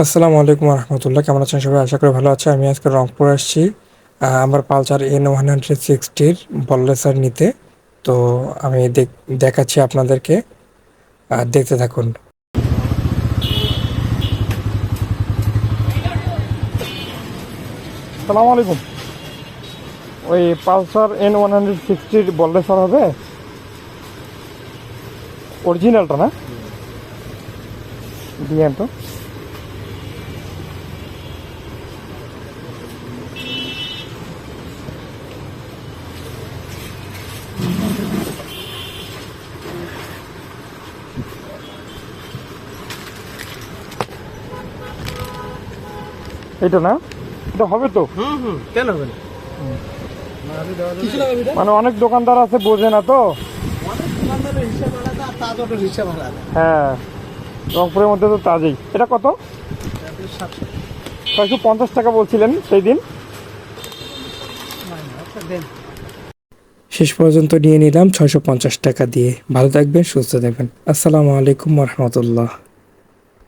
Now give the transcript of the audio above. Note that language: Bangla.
আসসালামু আলাইকুম রহমতুল্লাহ, কেমন আছেন সবাই? আশা করি ভালো আছে। আমি আজকে রংপুর আসছি আমার পালসার N160-র বল্লেসার নিতে। তো আমি দেখাচ্ছি আপনাদেরকে, দেখতে থাকুন। সালামু আলাইকুম। ওই পালসার N160-র বল্লেসার হবে, অরিজিনালটা না? দিয়েন তো। এটা না, এটা হবে তো? কেন হবে না? মানে অনেক দোকানদার আছে, বোঝে না তো। অনেক দোকানদারের হিসাব আলাদা আর তাজটের হিসাব আলাদা। হ্যাঁ, রংপুরের মধ্যে তো তাজই। এটা কত? 650 টাকা বলছিলেন সেই দিন। শেষ পর্যন্ত নিয়ে নিলাম 650 টাকা দিয়ে। ভালো থাকবেন, সুস্থ থাকবেন। আসসালামু আলাইকুম রহমতুল্লাহ।